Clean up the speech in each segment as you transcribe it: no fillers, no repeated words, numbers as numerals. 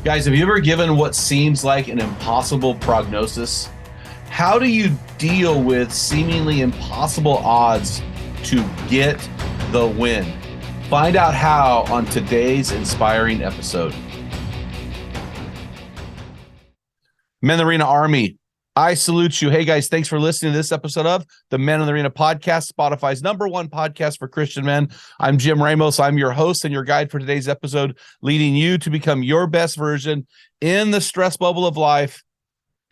Guys, have you ever given what seems like an impossible prognosis? How do you deal with seemingly impossible odds to get the win? Find out how on today's inspiring episode. Men in the Arena Army, I salute you. Hey guys, thanks for listening to this episode of the Men in the Arena podcast, Spotify's #1 podcast for Christian men. I'm Jim Ramos. I'm your host and your guide for today's episode, leading you to become your best version in the stress bubble of life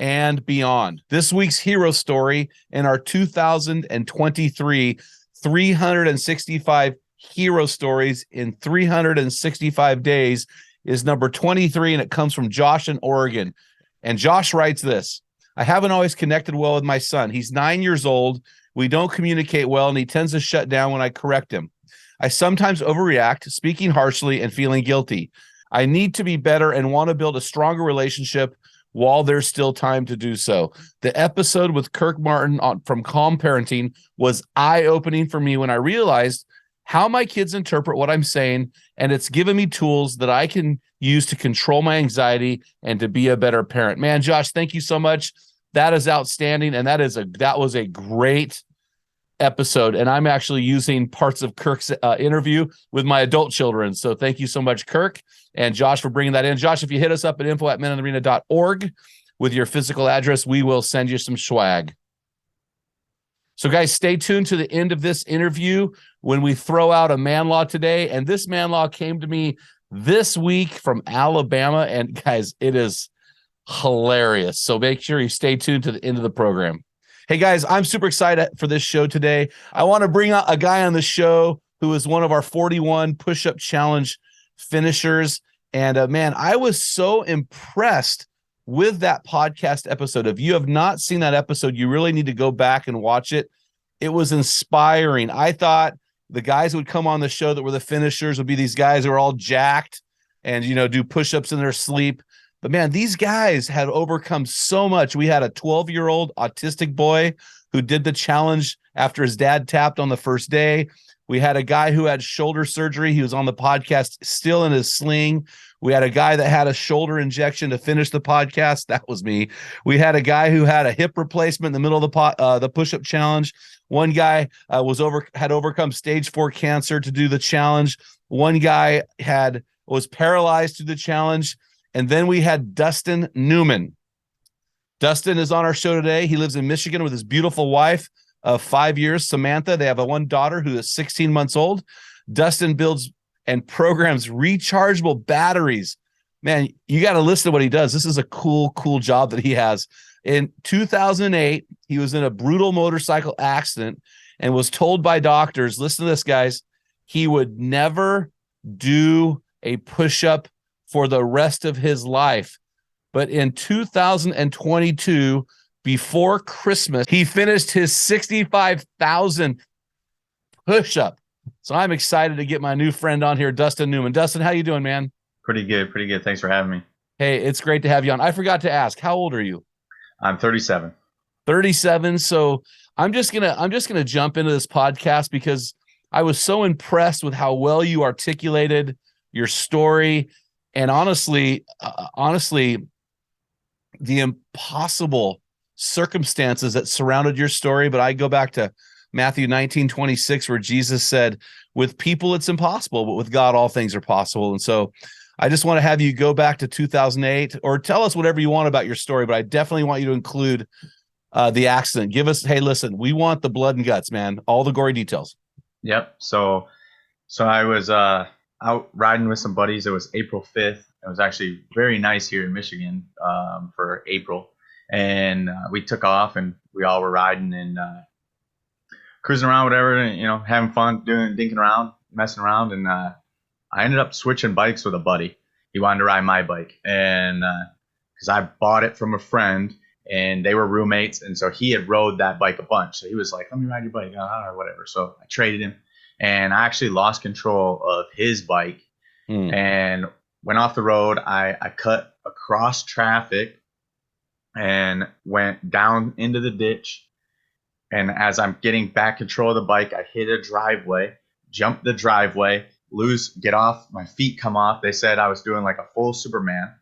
and beyond. This week's hero story in our 2023 365 hero stories in 365 days is number 23, and it comes from Josh in Oregon. And Josh writes this: I haven't always connected well with my son. He's 9 years old. We don't communicate well, and he tends to shut down when I correct him. I sometimes overreact, speaking harshly and feeling guilty. I need to be better and want to build a stronger relationship while there's still time to do so. The episode with Kirk Martin from Calm Parenting was eye-opening for me when I realized how my kids interpret what I'm saying, and it's given me tools that I can use to control my anxiety and to be a better parent. Man, Josh, thank you so much. That is outstanding, and that was a great episode, and I'm actually using parts of Kirk's interview with my adult children. So thank you so much, Kirk and Josh, for bringing that in. Josh, if you hit us up at info@meninthearena.org with your physical address, we will send you some swag. So guys, stay tuned to the end of this interview when we throw out a man law today. And this man law came to me this week from Alabama. And guys, it is hilarious. So make sure you stay tuned to the end of the program. Hey guys, I'm super excited for this show today. I want to bring out a guy on the show who is one of our 41 push-up challenge finishers. And man, I was so impressed with that podcast episode. If you have not seen that episode, you really need to go back and watch it. It was inspiring. I thought the guys who would come on the show that were the finishers would be these guys who are all jacked and, do push-ups in their sleep. But man, these guys had overcome so much. We had a 12-year-old autistic boy who did the challenge after his dad tapped on the first day. We had a guy who had shoulder surgery. He was on the podcast still in his sling. We had a guy that had a shoulder injection to finish the podcast. That was me. We had a guy who had a hip replacement in the middle of the push-up challenge. One guy had overcome stage 4 cancer to do the challenge. One guy was paralyzed to the challenge. And then we had Dustin Newman. Dustin is on our show today. He lives in Michigan with his beautiful wife of 5 years, Samantha. They have one daughter who is 16 months old. Dustin builds and programs rechargeable batteries. Man, you got to listen to what he does. This is a cool job that he has. In 2008, he was in a brutal motorcycle accident and was told by doctors, listen to this, guys, he would never do a push-up for the rest of his life. But in 2022, before Christmas, he finished his 65,000 push-up. So I'm excited to get my new friend on here, Dustin Newman. Dustin, how you doing, man? Pretty good. Thanks for having me. Hey, it's great to have you on. I forgot to ask, how old are you? I'm 37. 37. So I'm just gonna jump into this podcast because I was so impressed with how well you articulated your story, and honestly, the impossible circumstances that surrounded your story. But I go back to Matthew 19:26, where Jesus said, with people it's impossible, but with God all things are possible. And so I just want to have you go back to 2008 or tell us whatever you want about your story, but I definitely want you to include the accident. Give us, hey, listen, we want the blood and guts, man, all the gory details. Yep. So I was out riding with some buddies. It was April 5th. It was actually very nice here in Michigan for April. And we took off and we all were riding and cruising around, whatever, having fun, dinking around, messing around. And I ended up switching bikes with a buddy. He wanted to ride my bike. And because I bought it from a friend and they were roommates. And so he had rode that bike a bunch. So he was like, let me ride your bike or whatever. So I traded him and I actually lost control of his bike and went off the road. I cut across traffic and went down into the ditch. And as I'm getting back control of the bike, I hit a driveway, jumped the driveway, get off, my feet come off. They said I was doing like a full Superman.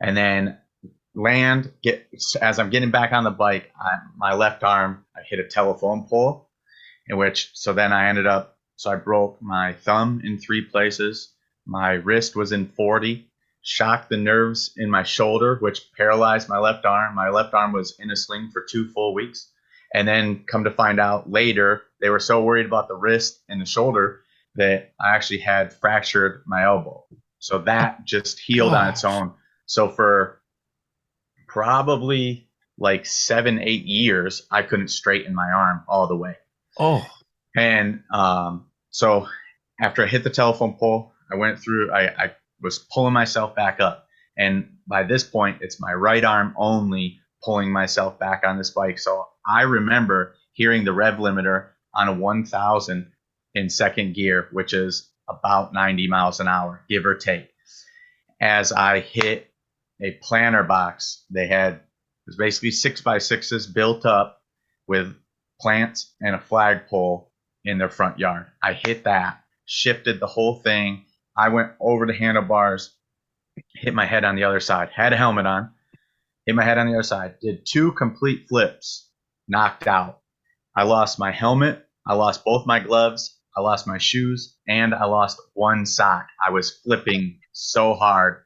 and then as I'm getting back on the bike, my left arm, I hit a telephone pole, then I broke my thumb in 3 places. My wrist was in 40, shocked the nerves in my shoulder, which paralyzed my left arm. My left arm was in a sling for 2 full weeks. And then come to find out later, they were so worried about the wrist and the shoulder that I actually had fractured my elbow. So that just healed on its own. So for probably like 7-8 years, I couldn't straighten my arm all the way. And so after I hit the telephone pole, I was pulling myself back up. And by this point, it's my right arm only pulling myself back on this bike. So I remember hearing the rev limiter on a 1000 in second gear, which is about 90 miles an hour, give or take. As I hit a planter box, it was basically 6x6s built up with plants and a flagpole in their front yard. I hit that, shifted the whole thing. I went over the handlebars, hit my head on the other side, had a helmet on, hit my head on the other side, did 2 complete flips, knocked out. I lost my helmet, I lost both my gloves, I lost my shoes, and I lost 1 sock. I was flipping so hard,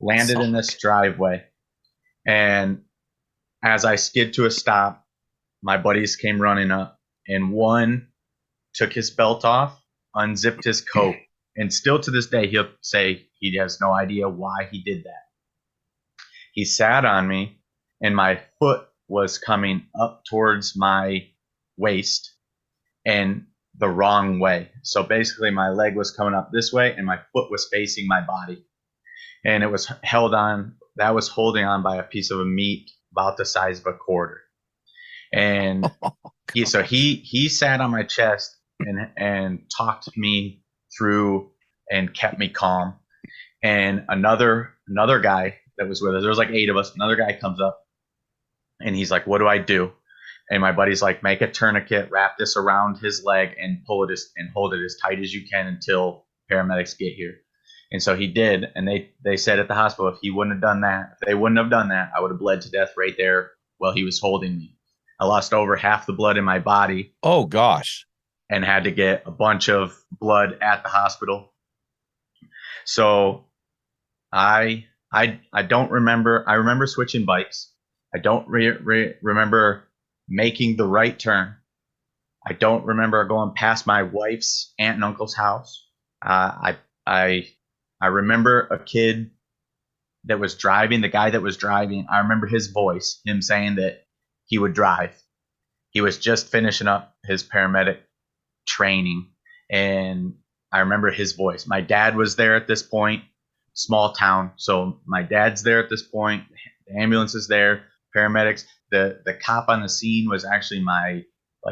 landed in this driveway. And as I skid to a stop, my buddies came running up, and one took his belt off, unzipped his coat, and still to this day, he'll say he has no idea why he did that. He sat on me, and my foot was coming up towards my waist and the wrong way. So basically, my leg was coming up this way, and my foot was facing my body. And it was holding on by a piece of meat about the size of a quarter. And he sat on my chest and talked me through and kept me calm. And another guy that was with us, there was like 8 of us, another guy comes up and he's like, "What do I do?" And my buddy's like, "Make a tourniquet, wrap this around his leg and hold it as tight as you can until paramedics get here." And so he did. And they said at the hospital, if they wouldn't have done that, I would have bled to death right there while he was holding me. I lost over half the blood in my body. Oh gosh. And had to get a bunch of blood at the hospital. So I don't remember. I remember switching bikes. I don't remember making the right turn. I don't remember going past my wife's aunt and uncle's house. I remember a kid that was driving, the guy that was driving. I remember his voice, him saying that he would drive. He was just finishing up his paramedic training, and I remember his voice. My dad was there at this point, small town. So my dad's there at this point. The ambulance is there, paramedics. The cop on the scene was actually my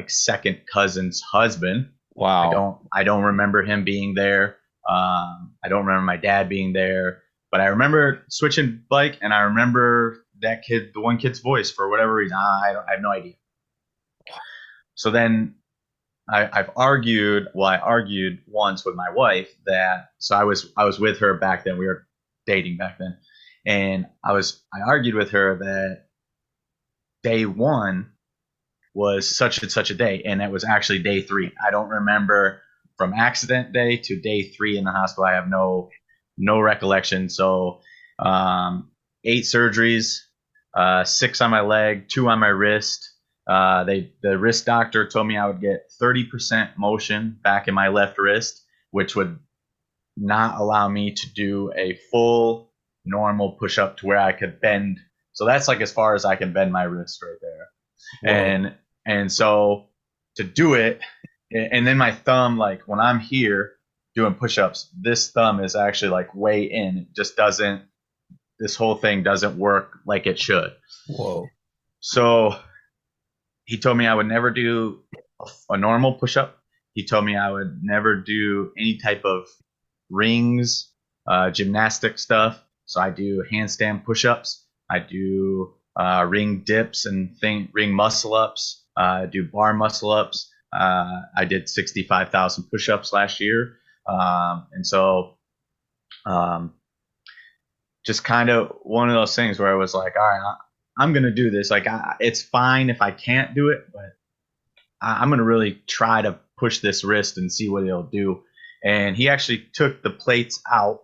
second cousin's husband. Wow. I don't remember him being there. I don't remember my dad being there, but I remember switching bike, and I remember the one kid's voice for whatever reason. I have no idea. So then I argued once with my wife so I was with her back then. We were dating back then. And I argued with her that day 1 was such and such a day. And it was actually day 3. I don't remember from accident day to day 3 in the hospital. I have no recollection. So 8 surgeries, 6 on my leg, 2 on my wrist. The wrist doctor told me I would get 30% motion back in my left wrist, which would not allow me to do a full normal push-up to where I could bend. So that's as far as I can bend my wrist right there. Whoa. And so to do it, and then my thumb, when I'm here doing push-ups, this thumb is actually way in. It just doesn't, this whole thing doesn't work like it should. Whoa. So he told me I would never do a normal push-up. He told me I would never do any type of rings, gymnastic stuff. So I do handstand push-ups. I do ring dips and ring muscle-ups. I do bar muscle-ups. I did 65,000 push-ups last year. And so just kind of one of those things where I was like, all right, I'm going to do this. Like, it's fine if I can't do it, but I'm going to really try to push this wrist and see what it'll do. And he actually took the plates out,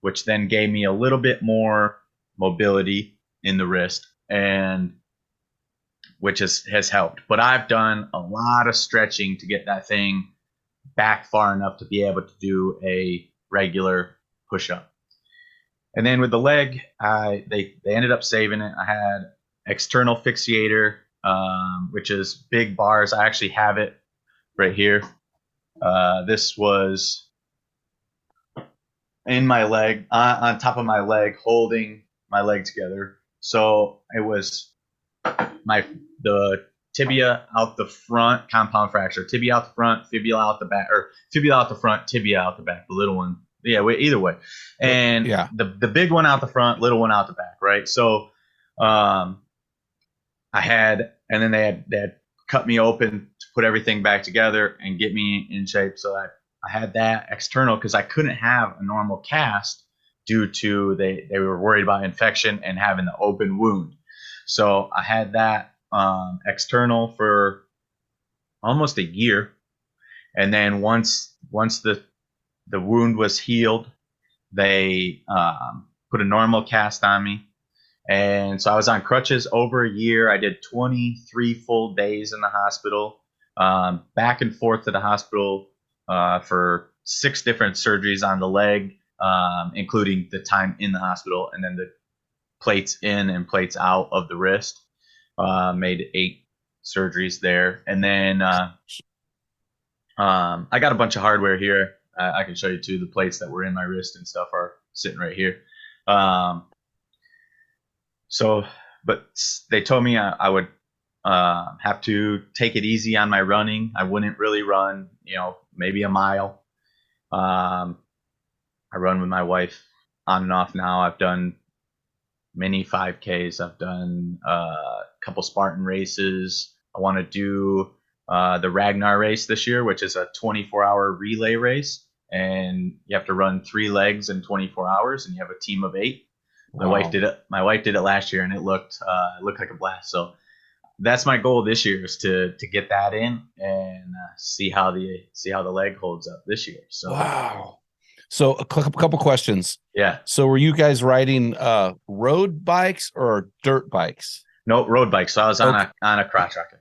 which then gave me a little bit more mobility in the wrist, and which has helped. But I've done a lot of stretching to get that thing back far enough to be able to do a regular push-up. And then with the leg, they ended up saving it. I had external fixator, which is big bars. I actually have it right here. This was in my leg, on top of my leg, holding my leg together. So it was the tibia out the front, compound fracture, tibia out the front, fibula out the back, or fibula out the front, tibia out the back, the little one. Yeah, either way. And the big one out the front, little one out the back, right? So I had, and then they had cut me open to put everything back together and get me in shape. So I had that external because I couldn't have a normal cast due to they were worried about infection and having the open wound. So I had that external for almost a year. And then once the wound was healed, they put a normal cast on me. And so I was on crutches over a year. I did 23 full days in the hospital, back and forth to the hospital for 6 different surgeries on the leg, including the time in the hospital, and then the plates in and plates out of the wrist. Made 8 surgeries there. And then I got a bunch of hardware here. I can show you too. The plates that were in my wrist and stuff are sitting right here. But they told me I would have to take it easy on my running. I wouldn't really run, maybe a mile. I run with my wife on and off now. I've done many 5Ks. I've done a couple Spartan races. I want to do the Ragnar race this year, which is a 24-hour relay race, and you have to run 3 legs in 24 hours, and you have a team of 8. Wow. My wife did it last year, and it looked like a blast. So that's my goal this year, is to get that in and see how the leg holds up this year. So wow. So a couple questions. Yeah. So were you guys riding road bikes or dirt bikes? No, road bikes. So I was on a crotch rocket.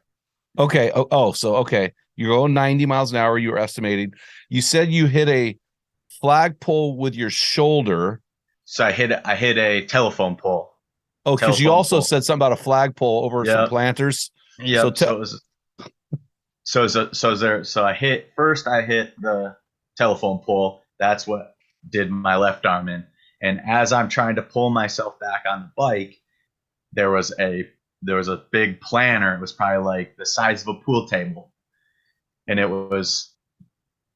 Okay. Okay. You're going 90 miles an hour. You were estimating. You said you hit a flagpole with your shoulder. So I hit a telephone pole. Oh, because you also said something about a flagpole over some planters. Yeah. So I hit the telephone pole. That's what did my left arm in. And as I'm trying to pull myself back on the bike, there was a big planter. It was probably like the size of a pool table, and it was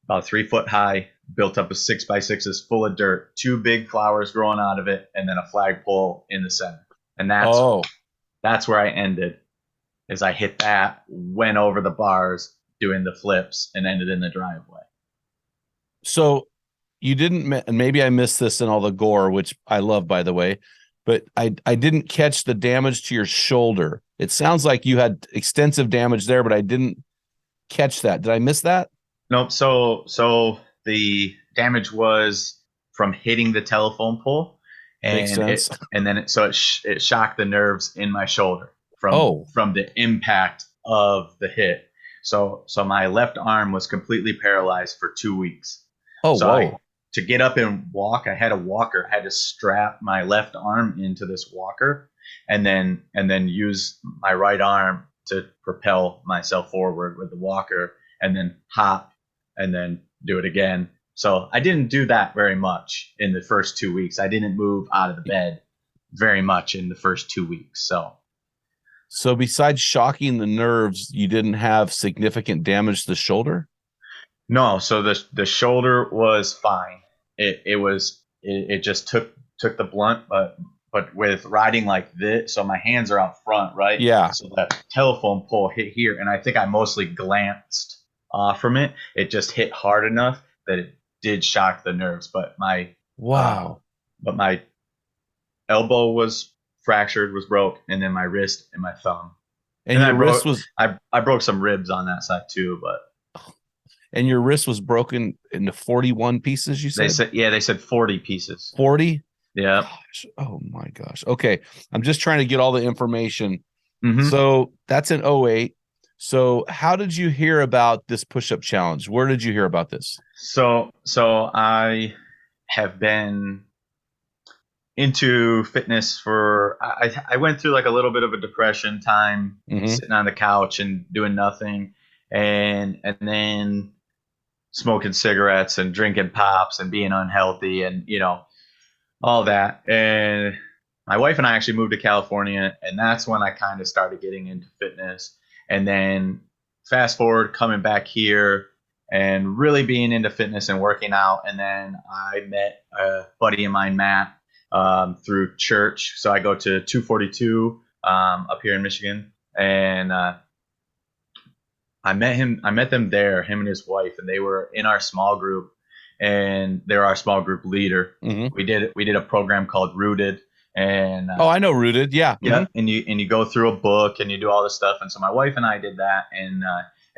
about 3 foot high, built up of 6x6s full of dirt, 2 big flowers growing out of it, and then a flagpole in the center. And that's where I ended. Is I hit that, went over the bars doing the flips, and ended in the driveway. So you didn't, and maybe I missed this in all the gore, which I love, by the way, but I didn't catch the damage to your shoulder. It sounds like you had extensive damage there, but I didn't catch that. Did I miss that? Nope. So the damage was from hitting the telephone pole, and makes sense. It shocked the nerves in my shoulder from the impact of the hit. So my left arm was completely paralyzed for 2 weeks. To get up and walk, I had a walker. I had to strap my left arm into this walker, and then use my right arm to propel myself forward with the walker, and then hop, and then do it again. So I didn't do that very much in the first 2 weeks. I didn't move out of the bed very much in the first 2 weeks. So besides shocking the nerves, you didn't have significant damage to the shoulder? No. So the shoulder was fine. It just took the blunt, but with riding like this, so my hands are out front, right? Yeah. So that telephone pole hit here, and I think I mostly glanced off from it. It just hit hard enough that it did shock the nerves. But my elbow was fractured, was broke, and then my wrist and my thumb. And your wrist was I broke some ribs on that side too, but and your wrist was broken into 41 pieces, you said? They said 40 pieces. 40? Yeah. Gosh. Oh my gosh. Okay. I'm just trying to get all the information. Mm-hmm. So that's in 08. So how did you hear about this push-up challenge? Where did you hear about this? So I have been into fitness for I went through like a little bit of a depression time, sitting on the couch and doing nothing, and then smoking cigarettes and drinking pops and being unhealthy and all that. And my wife and I actually moved to California, and that's when I kind of started getting into fitness. And then fast forward, coming back here and really being into fitness and working out. And then I met a buddy of mine, Matt, through church. So I go to 242 up here in Michigan, and I met them there, him and his wife, and they were in our small group, and they're our small group leader. Mm-hmm. We did a program called Rooted, and I know Rooted, yeah, yeah, and you go through a book and you do all this stuff, and so my wife and I did that, and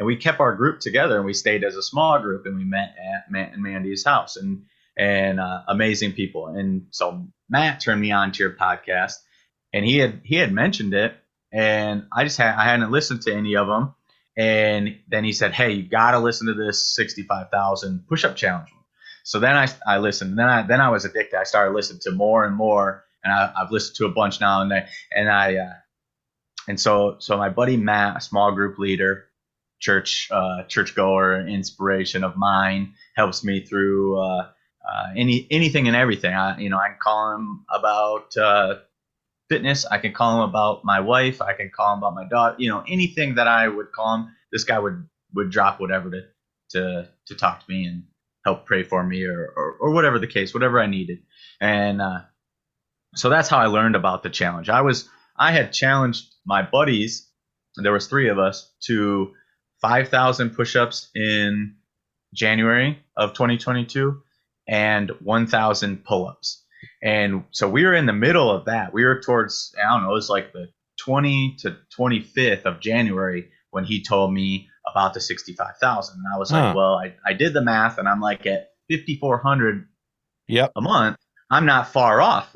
we kept our group together, and we stayed as a small group, and we met at Matt and Mandy's house, and amazing people, and so Matt turned me on to your podcast, and he had mentioned it, and I hadn't listened to any of them. And then he said, "Hey, you got to listen to this 65,000 push-up challenge." So then I listened. Then I was addicted. I started listening to more and more, and I've listened to a bunch now and then. And so my buddy Matt, a small group leader, churchgoer, inspiration of mine, helps me through anything and everything. I can call him about fitness. I can call him about my wife. I can call him about my daughter. Anything that I would call him, this guy would drop whatever to talk to me and help pray for me or whatever the case, whatever I needed. And so that's how I learned about the challenge. I had challenged my buddies, and there was 3 of us, to 5,000 push-ups in January of 2022 and 1,000 pull-ups. And so we were in the middle of that. We were towards, I don't know, it was like the 20 to 25th of January when he told me about the 65,000. And I was like, well, I did the math, and I'm like at 5,400 a month. I'm not far off.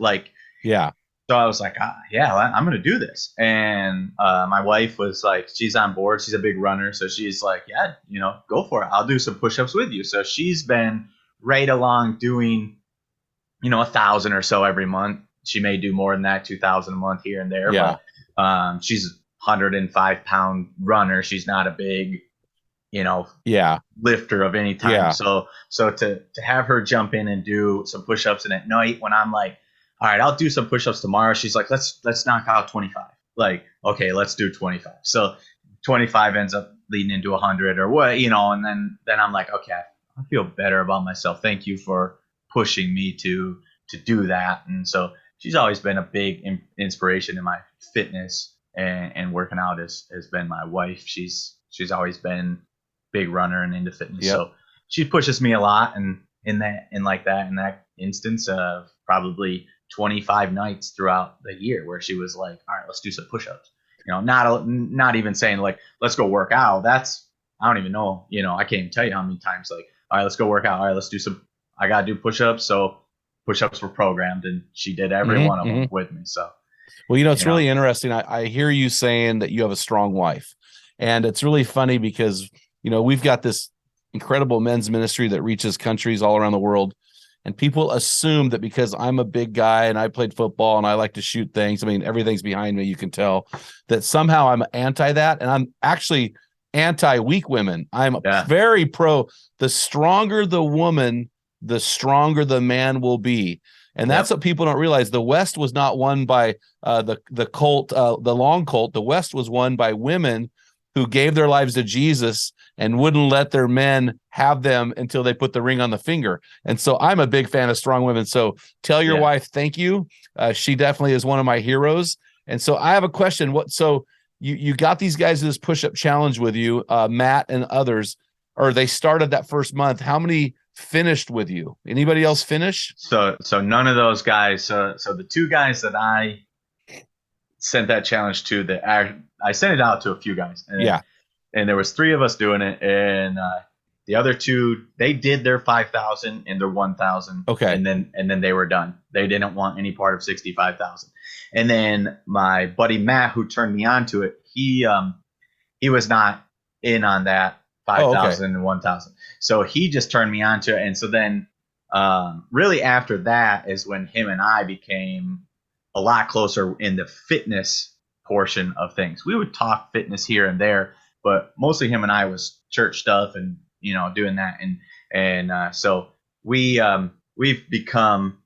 Yeah. So I was like, I'm going to do this. And my wife was like, she's on board. She's a big runner. So she's like, yeah, go for it. I'll do some push-ups with you. So she's been right along doing 1,000 or so every month. She may do more than that, 2,000 a month here and there. Yeah. But she's a 105-pound runner. She's not a big, lifter of any time. Yeah. So to have her jump in and do some push-ups, and at night when I'm like, all right, I'll do some push-ups tomorrow, she's like, let's knock out 25. Like, okay, let's do 25. So 25 ends up leading into 100 or what, and then I'm like, okay, I feel better about myself. Thank you for pushing me to do that. And so she's always been a big inspiration in my fitness, and working out has been my wife. She's always been a big runner and into fitness. Yep. So she pushes me a lot, and in that instance of probably 25 nights throughout the year where she was like, all right, let's do some push-ups. Not even saying like, let's go work out. I don't even know, I can't even tell you how many times like, all right, let's go work out. All right, let's do I got to do push-ups. So push-ups were programmed, and she did every one of them with me. So, well, it's really interesting. I hear you saying that you have a strong wife, and it's really funny because, we've got this incredible men's ministry that reaches countries all around the world. And people assume that because I'm a big guy and I played football and I like to shoot things, I mean, everything's behind me, you can tell, that somehow I'm anti that. And I'm actually anti weak women. I'm very pro. The stronger the woman, the stronger the man will be. And that's what people don't realize. The West was not won by the cult, the long cult. The West was won by women who gave their lives to Jesus and wouldn't let their men have them until they put the ring on the finger. And so I'm a big fan of strong women. So tell your wife, thank you. She definitely is one of my heroes. And so I have a question. So you got these guys in this push-up challenge with you, Matt and others, or they started that first month. How many finished with you? Anybody else finish? So none of those guys. So the two guys that I sent that challenge to, that I sent it out to a few guys. And there was 3 of us doing it, and the other 2, they did their 5,000 and their 1,000. Okay. And then they were done. They didn't want any part of 65,000. And then my buddy Matt, who turned me on to it, he was not in on that 5,000 and 1,000. So he just turned me on to it. And so then really after that is when him and I became a lot closer in the fitness portion of things. We would talk fitness here and there, but mostly him and I was church stuff and, doing that. And so we've become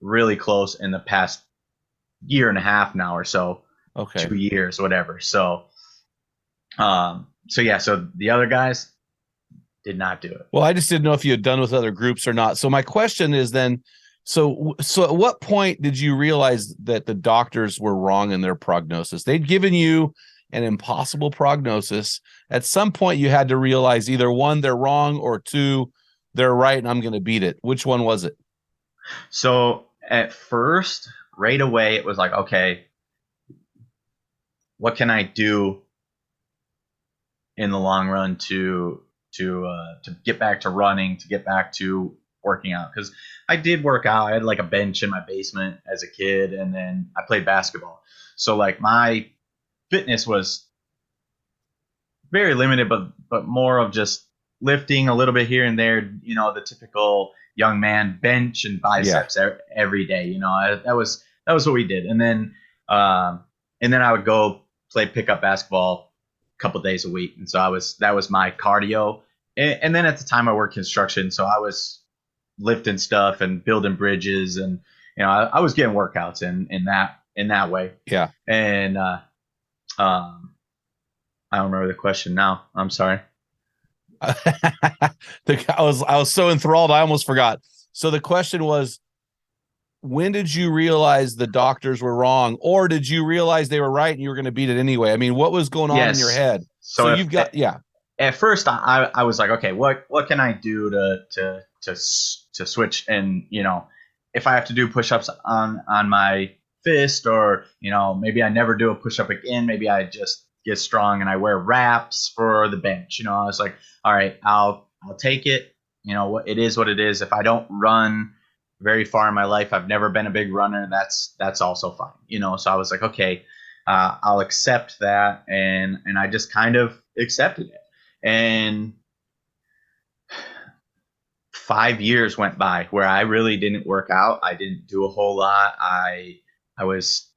really close in the past year and a half now or so. Okay. 2 years, whatever. So the other guys did not do it. Well, I just didn't know if you had done with other groups or not. So my question is then, so at what point did you realize that the doctors were wrong in their prognosis? They'd given you an impossible prognosis. At some point you had to realize either 1, they're wrong, or 2, they're right and I'm going to beat it. Which one was it? So at first, right away, it was like, okay, what can I do in the long run to get back to running, to get back to working out? Because I did work out. I had like a bench in my basement as a kid, and then I played basketball. So like my fitness was very limited, but more of just lifting a little bit here and there, the typical young man bench and biceps every day. That was what we did. And then I would go play pickup basketball a couple days a week. And so that was my cardio. And then at the time I worked construction, so I was lifting stuff and building bridges, and I was getting workouts in that way. Yeah. And I don't remember the question now. I'm sorry. I was so enthralled I almost forgot. So the question was, when did you realize the doctors were wrong, or did you realize they were right and you were going to beat it anyway? I mean, what was going on in your head? So you've got At first, I was like, okay, what can I do to switch? And if I have to do push-ups on my fist, or maybe I never do a push-up again, maybe I just get strong and I wear wraps for the bench. I was like, all right, I'll take it. It is what it is. If I don't run very far in my life, I've never been a big runner, that's also fine. So I was like, okay, I'll accept that, and I just kind of accepted it. And 5 years went by where I really didn't work out. I didn't do a whole lot. I was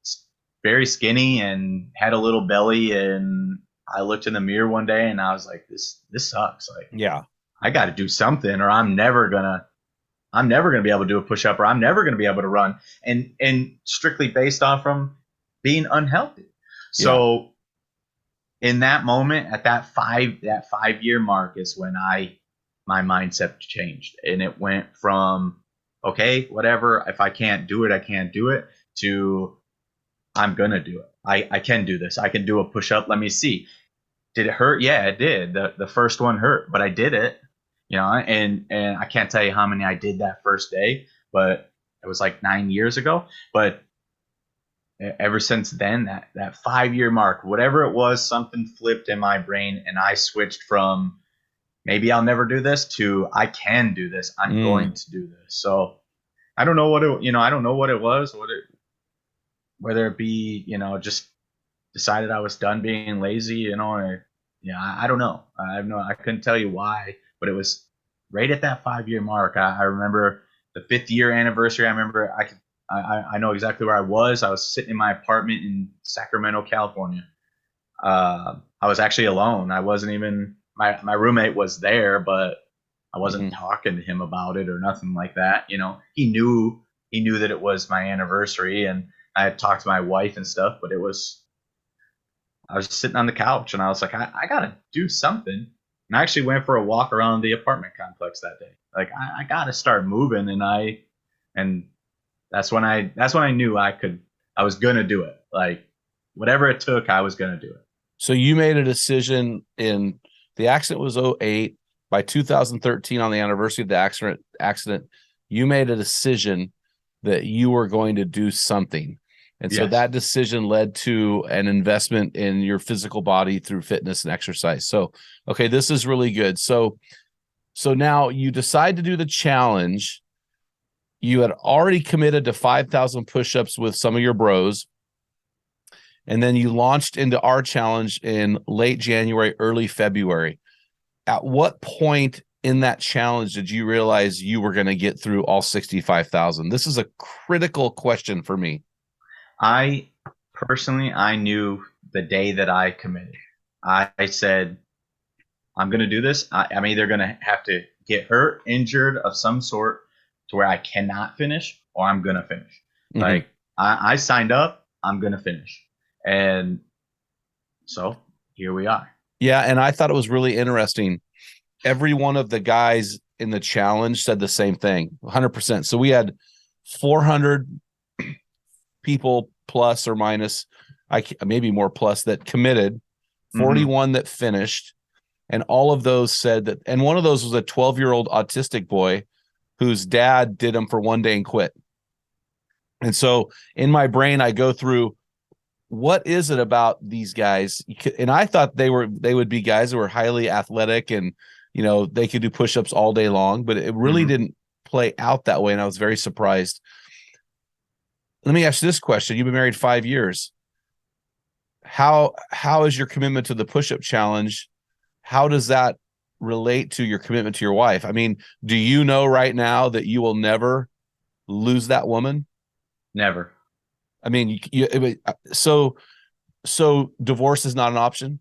very skinny and had a little belly, and I looked in the mirror one day and I was like, this sucks. Like, yeah, I got to do something, or I'm never gonna be able to do a push up, or I'm never gonna be able to run, and strictly based off from being unhealthy. So in that moment, at that 5-year mark, is when my mindset changed, and it went from, okay, whatever, if I can't do it, I can't do it, to I'm gonna do it. I can do this. I can do a push up. Let me see. Did it hurt? Yeah, it did. The first one hurt, but I did it. And I can't tell you how many I did that first day, but it was like 9 years ago. But ever since then, that 5-year mark, whatever it was, something flipped in my brain, and I switched from maybe I'll never do this to I can do this. I'm going to do this. So I don't know what it was, whether it be, just decided I was done being lazy, or I don't know. I couldn't tell you why, but it was right at that 5-year mark. I remember the 5th year anniversary. I remember I know exactly where I was. I was sitting in my apartment in Sacramento, California. I was actually alone. I wasn't even, my roommate was there, but I wasn't talking to him about it or nothing like that. He knew that it was my anniversary, and I had talked to my wife and stuff, but I was just sitting on the couch, and I was like, I gotta do something. And I actually went for a walk around the apartment complex that day. Like, I gotta start moving, and that's when I knew I was gonna do it. Like, whatever it took, I was gonna do it. So you made a decision. In the accident was 2008. by 2013, on the anniversary of the accident, you made a decision that you were going to do something. And so Yes. that decision led to an investment in your physical body through fitness and exercise. So, okay, this is really good. So now you decide to do the challenge. You had already committed to 5,000 push-ups with some of your bros. And then you launched into our challenge in late January, early February. At what point in that challenge did you realize you were going to get through all 65,000? This is a critical question for me. I knew the day that I committed. I said, I'm going to do this. I'm either going to have to get hurt, injured of some sort to where I cannot finish, or I'm going to finish. Mhm. Like, I signed up, I'm going to finish. And so here we are. Yeah, and I thought it was really interesting. Every one of the guys in the challenge said the same thing, 100%. So we had 400 people plus or minus, maybe more plus, that committed, 41 that finished, and all of those said that. And one of those was a 12-year-old autistic boy whose dad did them for one day and quit. And so in my brain, I go through, what is it about these guys? And I thought they would be guys that were highly athletic and, you know, they could do push-ups all day long, but it really didn't play out that way. And I was very surprised. Let me ask you this question. You've been married 5 years. How is your commitment to the push-up challenge? How does that relate to your commitment to your wife? I mean, do you know right now that you will never lose that woman? Never. I mean, so divorce is not an option?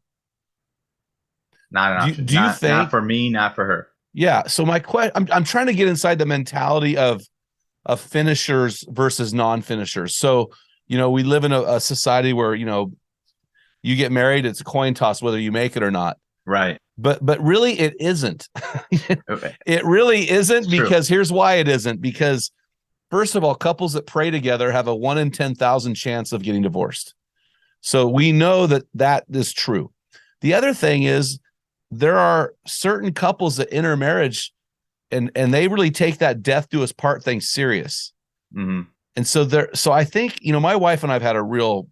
Not an option. Do you think, not for me, not for her? Yeah. So my question, I'm trying to get inside the mentality of finishers versus non-finishers. So, you know, we live in a society where, you know, you get married, it's a coin toss whether you make it or not. Right. But really it isn't. It really isn't, It's because true. here's why it isn't. Because first of all, couples that pray together have a 1 in 10,000 chance of getting divorced. So we know that is true. The other thing is, there are certain couples that enter marriage and they really take that death do us part thing serious. Mm-hmm. And so I think, you know, my wife and I've had a real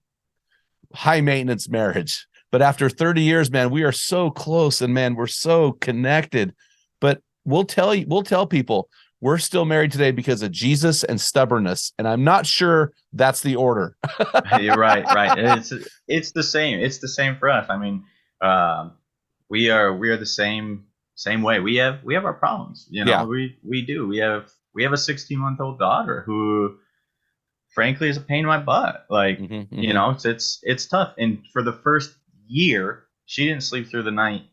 high maintenance marriage, but after 30 years, man, we are so close, and man, we're so connected. But we'll tell people we're still married today because of Jesus and stubbornness. And I'm not sure that's the order. You're right. It's the same. It's the same for us. I mean, we are the same way. We have our problems. You know, Yeah. we do. We have a 16-month-old daughter who, frankly, is a pain in my butt. Like, you know, it's tough. And for the first year, she didn't sleep through the night,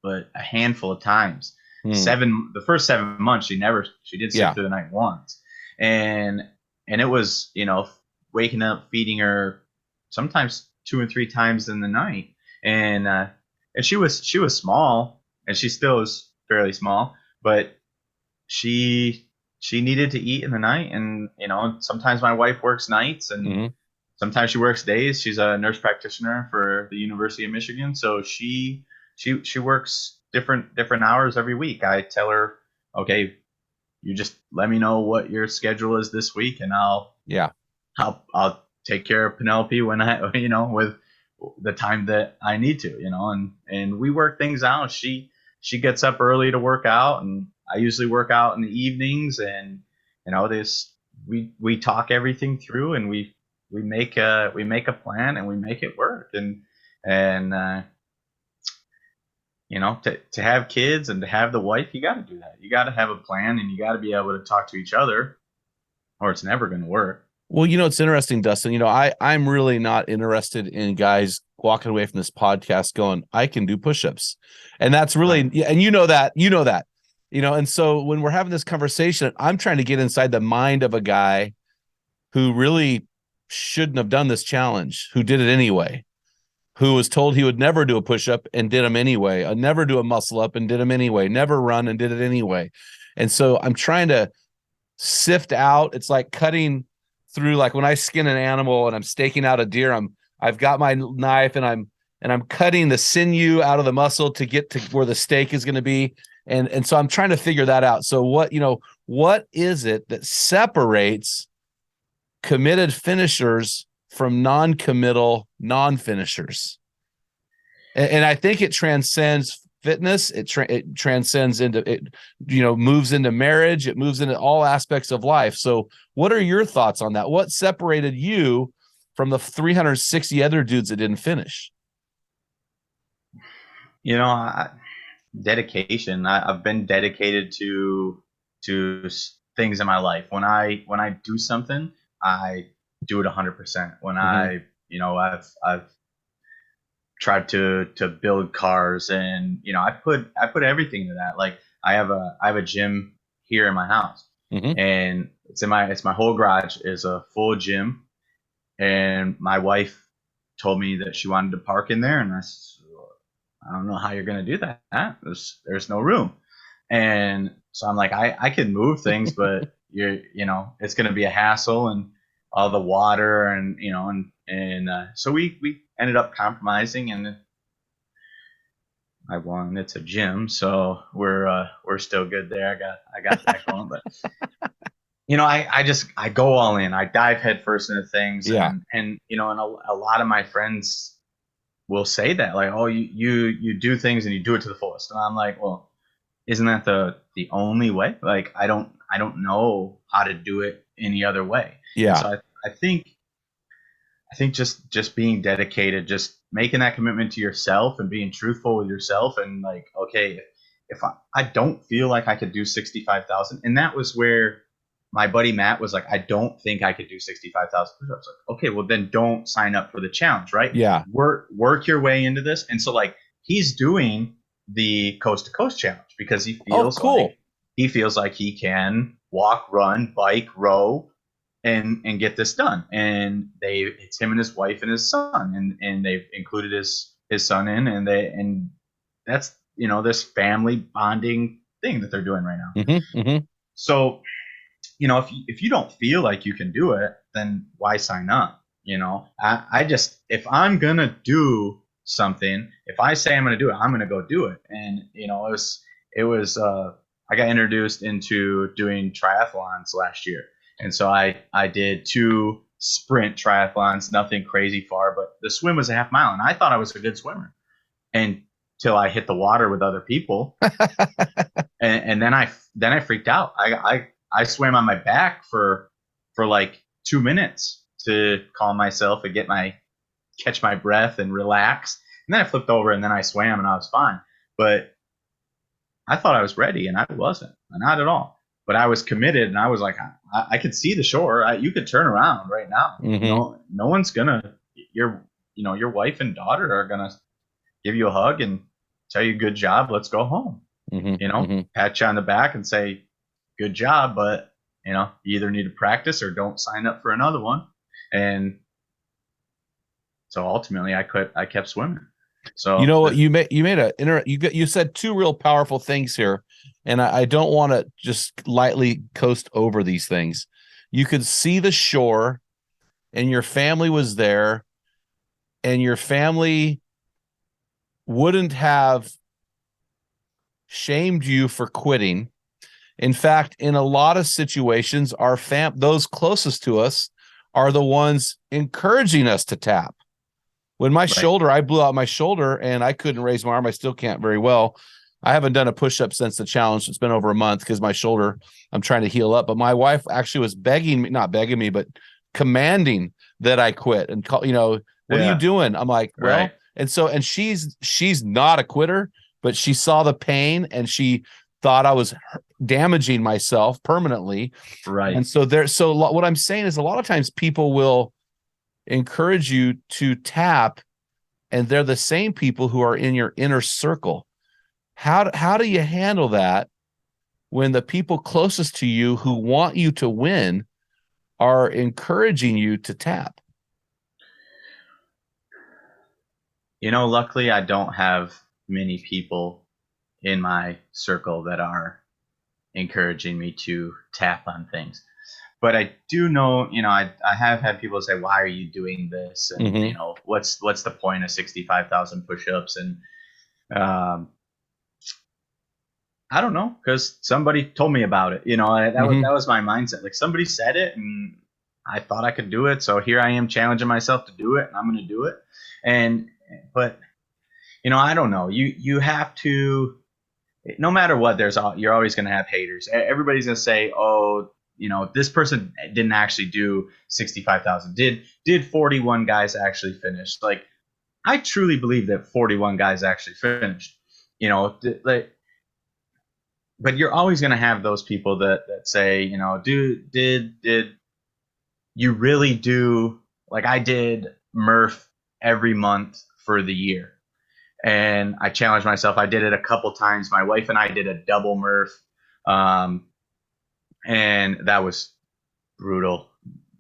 but a handful of times. The first 7 months, she did sleep through the night once. And it was, you know, waking up, feeding her sometimes 2 and 3 times in the night. And she was small, and she still is fairly small, but she needed to eat in the night. And, you know, sometimes my wife works nights, and sometimes she works days. She's a nurse practitioner for the University of Michigan. So she works different hours every week. I tell her, okay, you just let me know what your schedule is this week, and I'll take care of Penelope when I, you know, with the time that I need to, you know, and we work things out. She gets up early to work out, and I usually work out in the evenings, and, you know, we talk everything through, and we make a plan, and we make it work. And you know, to have kids and to have the wife, you got to do that. You got to have a plan, and you got to be able to talk to each other, or it's never going to work. Well, you know, it's interesting, Dustin. You know, I'm really not interested in guys walking away from this podcast going, I can do push-ups. And that's really, and you know that, and so when we're having this conversation, I'm trying to get inside the mind of a guy who really shouldn't have done this challenge, who did it anyway, who was told he would never do a push-up and did them anyway, never do a muscle up and did them anyway, never run and did it anyway. And so I'm trying to sift out. It's like cutting through, like when I skin an animal and I'm staking out a deer, I've got my knife and I'm cutting the sinew out of the muscle to get to where the steak is going to be. And so I'm trying to figure that out. So what is it that separates committed finishers from non-committal non-finishers? And I think it transcends fitness. It transcends into it, moves into marriage. It moves into all aspects of life. So what are your thoughts on that? What separated you from the 360 other dudes that didn't finish? Dedication. I've been dedicated to things in my life. When I do something, I do it 100%. When I've tried to build cars, and I put everything into that. Like I have a gym here in my house, and it's my whole garage is a full gym, and my wife told me that she wanted to park in there, and I don't know how you're going to do that. There's no room. And so I'm like, I can move things, but it's going to be a hassle, and all the water, and so we ended up compromising, and I won. It's a gym, so we're still good there. I got that going, but I go all in. I dive headfirst into things, and a lot of my friends will say that, like, oh, you do things and you do it to the fullest, and I'm like, well, isn't that the only way? Like, I don't know how to do it any other way. Yeah. And so I think just being dedicated, just making that commitment to yourself and being truthful with yourself, and like, okay, if I don't feel like I could do 65,000, and that was where my buddy Matt was like, I don't think I could do 65,000 push-ups. Like, okay, well then don't sign up for the challenge, right? Yeah. Work your way into this. And so like he's doing the coast to coast challenge because he feels like he can walk, run, bike, row, and get this done. And it's him and his wife and his son, and they've included his son in, and that's this family bonding thing that they're doing right now. So if you don't feel like you can do it, then why sign up? I just, if I'm gonna do something, if I say I'm gonna do it, I'm gonna go do it. And it was I got introduced into doing triathlons last year, and so I did 2 sprint triathlons, nothing crazy far, but the swim was a half mile, and I thought I was a good swimmer until I hit the water with other people, and then I freaked out. I swam on my back for like 2 minutes to calm myself and catch my breath and relax. And then I flipped over, and then I swam, and I was fine. But I thought I was ready, and I wasn't, not at all. But I was committed, and I was like, I could see the shore. You could turn around right now. No one's gonna, your wife and daughter are gonna give you a hug and tell you good job. Let's go home. Pat you on the back and say, good job, but you either need to practice or don't sign up for another one. And so ultimately I kept swimming. So you said 2 real powerful things here, and I don't want to just lightly coast over these things. You could see the shore, and your family was there, and your family wouldn't have shamed you for quitting. In fact, in a lot of situations, those closest to us are the ones encouraging us to tap. When I blew out my shoulder and I couldn't raise my arm, I still can't very well. I haven't done a push-up since the challenge. It's been over a month because my shoulder, I'm trying to heal up. But my wife actually was not begging me, but commanding that I quit and what are you doing? I'm like, well, right. And she's not a quitter, but she saw the pain and she thought I was damaging myself permanently. Right. And so what I'm saying is a lot of times people will encourage you to tap, and they're the same people who are in your inner circle. How do you handle that when the people closest to you who want you to win are encouraging you to tap? Luckily I don't have many people in my circle that are encouraging me to tap on things. But I do know, I have had people say, why are you doing this? And, what's the point of 65,000 push-ups? And I don't know, because somebody told me about it. Mm-hmm. That was my mindset. Like somebody said it, and I thought I could do it. So here I am challenging myself to do it, and I'm going to do it. And but I don't know. You have to. No matter what, you're always going to have haters. Everybody's going to say, "Oh, this person didn't actually do 65,000. Did 41 guys actually finish?" Like I truly believe that 41 guys actually finished. Like, but you're always going to have those people that say, did you really do, like I did Murph every month for the year, and I challenged myself. I did it a couple times. My wife and I did a double Murph, um, and that was brutal.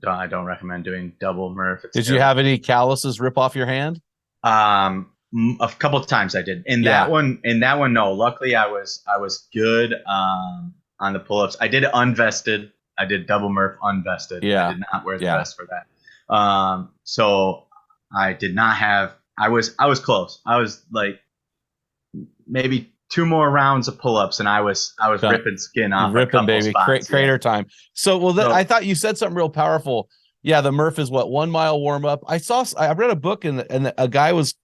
I don't recommend doing double Murph. It's Did you terrible. have any calluses rip off your hand? A couple of times I did. Yeah. In that one, no. Luckily, I was good on the pull-ups. I did it unvested. I did double Murph unvested. I Yeah. did not wear the Yeah. vest for that. So I did not have. I was close. I was like maybe two more rounds of pull-ups, and I was Done. ripping skin You off a ripping, couple baby. spots. Yeah. Crater time. So, well, So I thought you said something real powerful. Yeah, the Murph is what, 1 mile warm up. I read a book and a guy was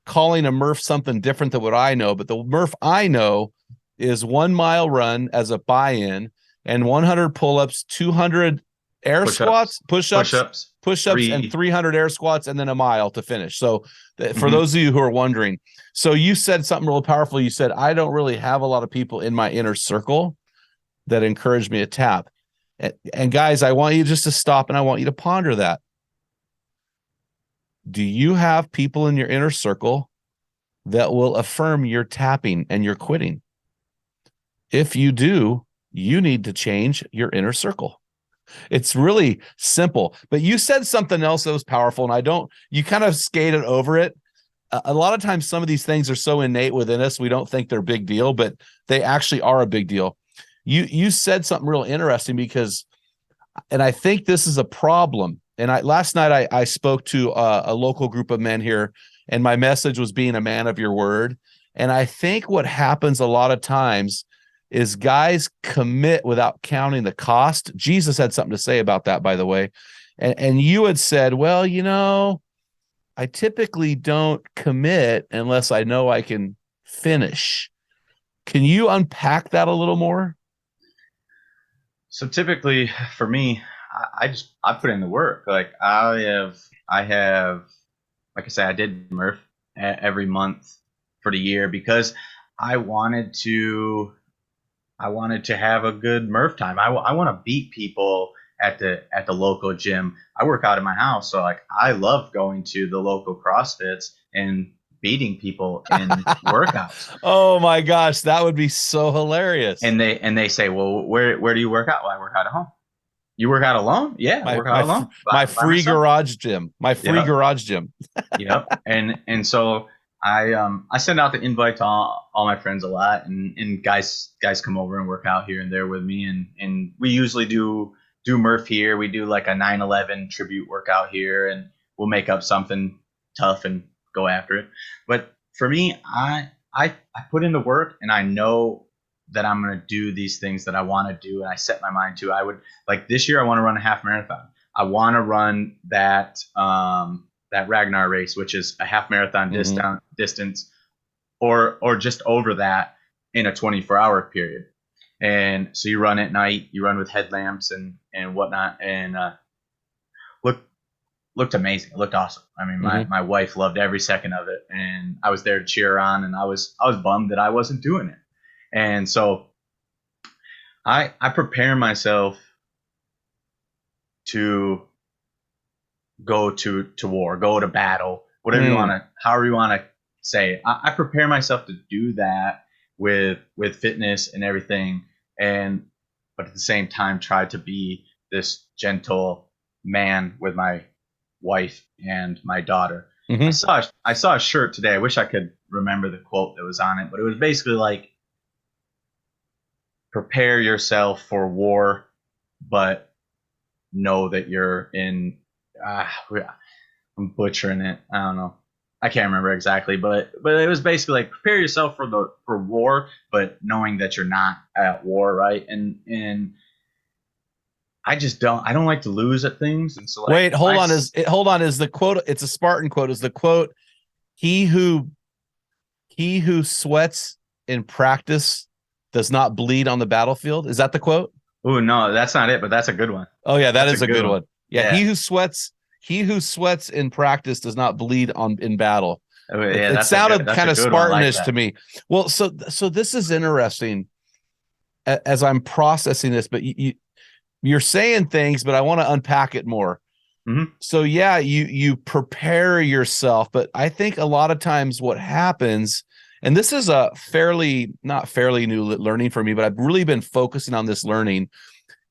calling a Murph something different than what I know, but the Murph I know is 1 mile run as a buy-in and 100 pull-ups, 200 air squats, push-ups, and 300 air squats, and then a mile to finish. So for those of you who are wondering, so you said something real powerful. You said, I don't really have a lot of people in my inner circle that encourage me to tap. And guys, I want you just to stop and I want you to ponder that. Do you have people in your inner circle that will affirm your tapping and your quitting? If you do, you need to change your inner circle. It's really simple. But you said something else that was powerful, and you kind of skated over it. A lot of times, some of these things are so innate within us, we don't think they're a big deal, but they actually are a big deal. You said something real interesting because, and I think this is a problem. And last night I spoke to a local group of men here, and my message was being a man of your word. And I think what happens a lot of times is guys commit without counting the cost. Jesus had something to say about that, by the way. And you had said, well, I typically don't commit unless I know I can finish. Can you unpack that a little more? So typically for me, I put in the work. Like I have like I said, I did Murph every month for the year because I wanted to have a good Murph time. I want to beat people at the local gym. I work out in my house, so like I love going to the local CrossFits and beating people in workouts. Oh my gosh, that would be so hilarious. And they say, well, where do you work out? Well, I work out at home. You work out alone? Yeah, I My work out alone my by free myself. garage gym. My free Yep, garage gym. yep. And so I send out the invite to all my friends a lot, and guys come over and work out here and there with me, and we usually do Murph here. We do like a 9/11 tribute workout here, and we'll make up something tough and go after it. But for me, I put in the work, and I know that I'm going to do these things that I want to do, and I set my mind to. I would like this year. I want to run a half marathon. I want to run that Ragnar race, which is a half marathon distance, or just over that in a 24-hour period. And so you run at night, you run with headlamps and whatnot, and looked amazing. It looked awesome. I mean, my wife loved every second of it, and I was there to cheer her on, and I was bummed that I wasn't doing it. And so I prepare myself to go to war, go to battle, whatever you want to, however you want to say it. I prepare myself to do that with fitness and everything, but at the same time try to be this gentle man with my wife and my daughter. I saw a shirt today. I wish I could remember the quote that was on it, but it was basically like, prepare yourself for war, but know that you're in I'm butchering it. I don't know. I can't remember exactly, but it was basically like prepare yourself for war, but knowing that you're not at war, right? And I don't like to lose at things, and so like Wait, if I hold on. Is the quote? It's a Spartan quote. Is the quote? He who he who sweats in practice does not bleed on the battlefield. Is that the quote? oh no, that's not it, but that's a good one. Oh yeah, that That's a is a good good one. one. Yeah, Yeah. he who sweats in practice does not bleed on in battle. Yeah, It sounded that's a kind of good one. I like Spartanish to that. me. Well, so this is interesting as I'm processing this, but you're saying things, but I want to unpack it more. Mm-hmm. So yeah, you prepare yourself, but I think a lot of times what happens, and this is a not fairly new learning for me, but I've really been focusing on this learning,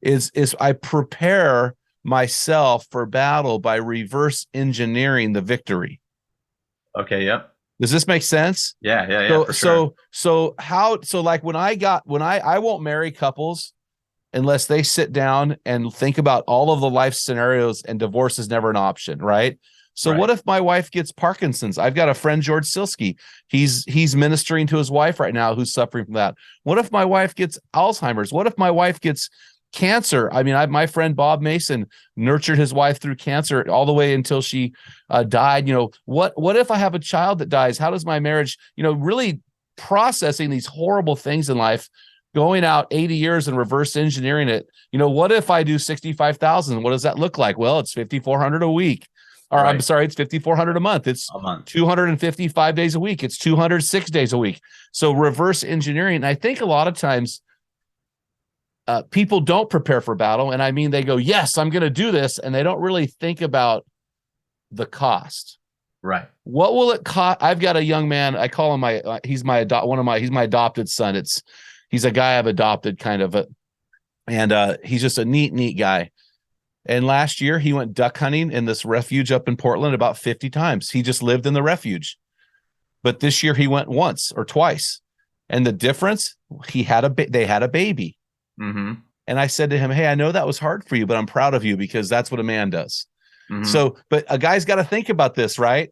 is I prepare myself for battle by reverse engineering the victory. Okay. Yep. Does this make sense? Yeah, So for sure. like when I won't marry couples unless they sit down and think about all of the life scenarios, and divorce is never an option, right? So Right. what if my wife gets Parkinson's? I've got a friend, George Silsky. He's ministering to his wife right now who's suffering from that. What if my wife gets Alzheimer's? What if my wife gets cancer? I mean, my friend Bob Mason nurtured his wife through cancer all the way until she died. What if I have a child that dies? How does my marriage, really processing these horrible things in life, going out 80 years and reverse engineering it. What if I do 65,000? What does that look like? Well, it's 5,400 a week. Or I'm Right. sorry, it's 5,400 a month. It's A month. 255 days a week. It's 206 days a week. So reverse engineering. And I think a lot of times people don't prepare for battle. And I mean, they go, yes, I'm going to do this. And they don't really think about the cost. Right. What will it cost? I've got a young man. I call him he's my adopted son. He's a guy I've adopted kind of and he's just a neat guy. And last year he went duck hunting in this refuge up in Portland about 50 times. He just lived in the refuge. But this year he went once or twice. And the difference, they had a baby. Mm-hmm. And I said to him, hey, I know that was hard for you, but I'm proud of you because that's what a man does. Mm-hmm. So, but a guy's got to think about this, right?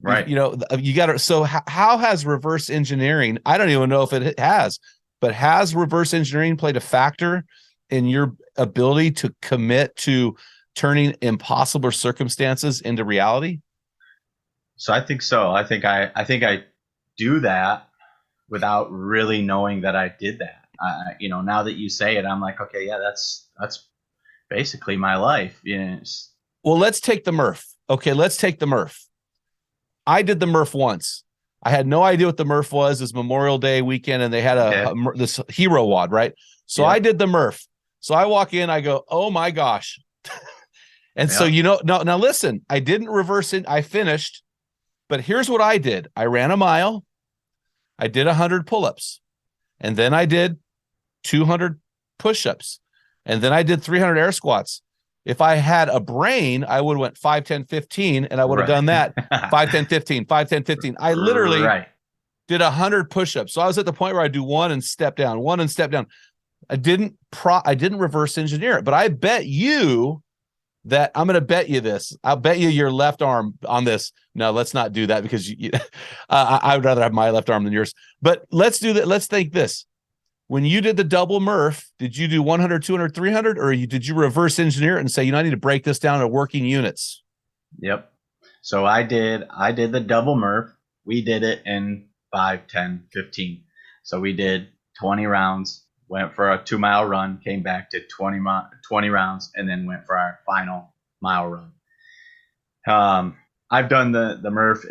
Right. You got to. So how has reverse engineering? I don't even know if it has, but has reverse engineering played a factor in your ability to commit to turning impossible circumstances into reality? So I think so. I do that without really knowing that I did that. Now that you say it, I'm like, okay, yeah, that's basically my life. Well, let's take the Murph. Okay, let's take the Murph. I did the Murph once. I had no idea what the Murph was. It's Memorial Day weekend, and they had this hero wad, right? So I did the Murph. So I walk in, I go, oh my gosh. And so, now listen, I didn't reverse it. I finished, but here's what I did. I ran a mile. I did 100 pull-ups, and then I did 200 push-ups, and then I did 300 air squats. If I had a brain, I would have went 5, 10, 15, and I would have done that 5, 10, 15, 5, 10, 15. I literally did 100 push-ups. So I was at the point where I do one and step down. I didn't reverse engineer it, but I bet you that I'm going to bet you this. I'll bet you your left arm on this. No, let's not do that because I would rather have my left arm than yours. But let's do that. Let's think this. When you did the double Murph, did you do 100, 200, 300, or did you reverse engineer it and say, I need to break this down to working units? Yep. So I did the double Murph. We did it in 5, 10, 15. So we did 20 rounds, went for a 2-mile run, came back to 20 rounds, and then went for our final mile run. I've done the Murph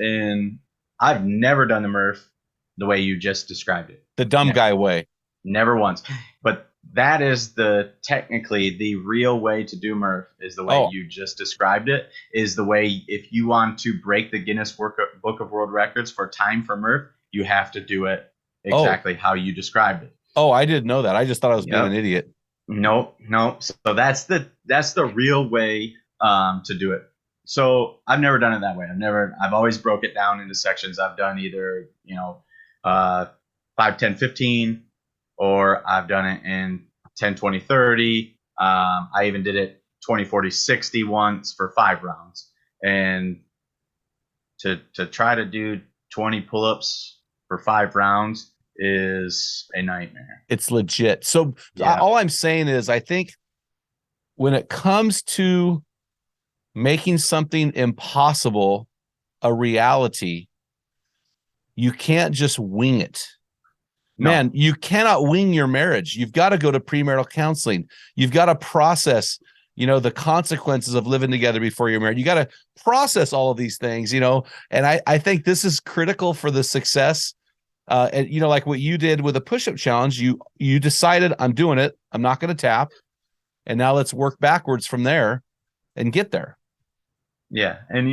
I've never done the Murph the way you just described it. The dumb guy way. Never once. But that is technically the real way to do Murph, is the way you just described it, is the way, if you want to break the Guinness Book of World Records for time for Murph, you have to do it exactly how you described it. Oh, I didn't know that. I just thought I was being an idiot. Nope. So that's the real way to do it. So I've never done it that way. I've always broke it down into sections. I've done either, 5, 10, 15, or I've done it in 10, 20, 30. I even did it 20, 40, 60 once for 5 rounds. And to try to do 20 pull-ups for 5 rounds is a nightmare. It's legit. So Yeah. all I'm saying is, I think when it comes to making something impossible a reality, you can't just wing it. Man, you cannot wing your marriage. You've got to go to premarital counseling. You've got to process, the consequences of living together before you're married. You got to process all of these things, and I think this is critical for the success. And like what you did with a push-up challenge, you decided, I'm doing it. I'm not going to tap. And now let's work backwards from there and get there. Yeah. And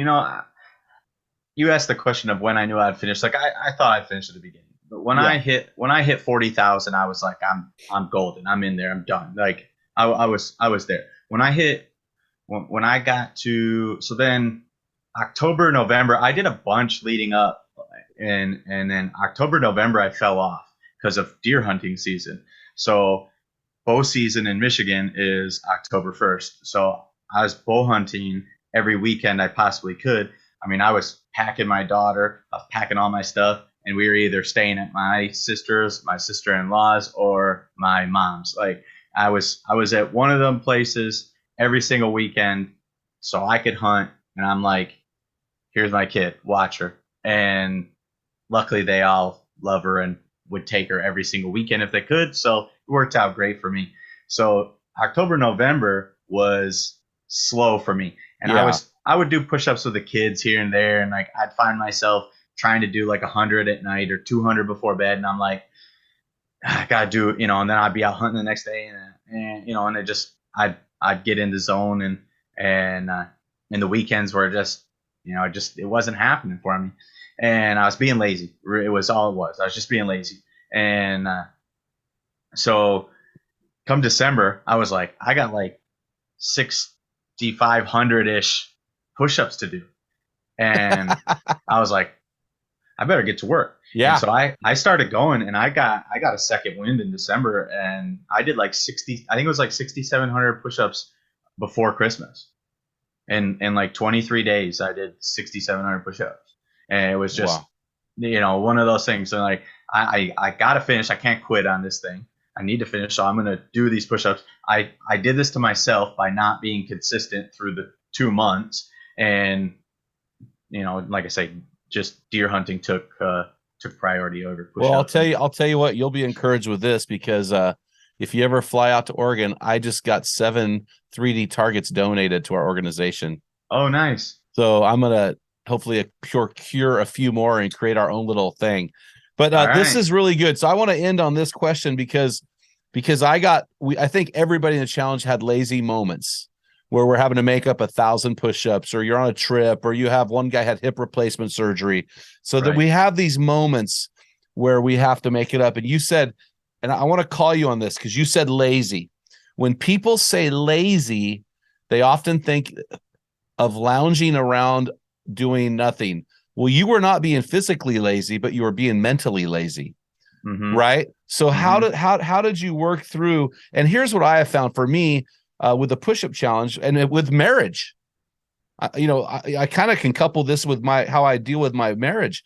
you asked the question of when I knew I'd finish. Like I thought I'd finish at the beginning. But when I hit 40,000, I was like, I'm golden. I'm in there. I'm done. Like I was there. When I got to, so then October, November, I did a bunch leading up, and then October, November, I fell off because of deer hunting season. So bow season in Michigan is October 1st. So I was bow hunting every weekend I possibly could. I mean, I was packing my daughter, I was packing all my stuff, and we were either staying at my sister's, my sister-in-law's, or my mom's. Like I was at one of them places every single weekend so I could hunt. And I'm like, here's my kid, watch her. And luckily they all love her and would take her every single weekend if they could. So it worked out great for me. So October, November was slow for me. And I would do push-ups with the kids here and there. And like, I'd find myself trying to do like 100 at night or 200 before bed. And I'm like, I gotta do it, and then I'd be out hunting the next day and it just, I'd get in the zone and the weekends were just, it wasn't happening for me. And I was being lazy. It was all it was. I was just being lazy. And so come December, I was like, I got like 6,500-ish push-ups to do. And I was like, I better get to work. Yeah. And so I started going, and I got a second wind in December, and I did like 60, I think it was like 6,700 push-ups before Christmas. And in like 23 days, I did 6,700 push-ups. And it was just, one of those things. And like, I got to finish. I can't quit on this thing. I need to finish. So I'm going to do these push-ups. I did this to myself by not being consistent through the 2 months. And, like I say, just deer hunting took priority over push-ups. Well, I'll tell you what, you'll be encouraged with this because if you ever fly out to Oregon, I just got 7 3D targets donated to our organization. Oh, nice. So I'm going to hopefully cure a few more and create our own little thing. But this is really good. So I want to end on this question because I think everybody in the challenge had lazy moments where we're having to make up 1,000 push-ups, or you're on a trip, or you have one guy had hip replacement surgery. So that we have these moments where we have to make it up. And you said, and I want to call you on this because you said lazy. When people say lazy, they often think of lounging around doing nothing. Well, you were not being physically lazy, but you were being mentally lazy. Mm-hmm. Right. So how did you work through? And here's what I have found for me with the push-up challenge and with marriage. I kind of can couple this with how I deal with my marriage.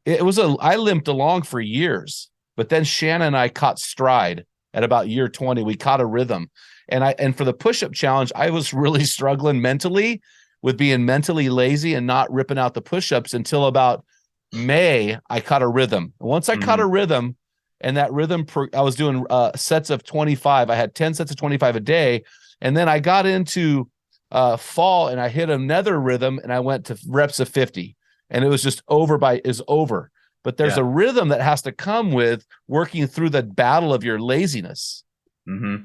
I limped along for years, but then Shannon and I caught stride at about year 20. We caught a rhythm. And for the push-up challenge, I was really struggling mentally with being mentally lazy and not ripping out the push-ups until about May. I caught a rhythm. Once I caught a rhythm, and that rhythm, I was doing sets of 25. I had 10 sets of 25 a day. And then I got into fall and I hit another rhythm and I went to reps of 50. And it was just over. But there's a rhythm that has to come with working through the battle of your laziness. Mm-hmm.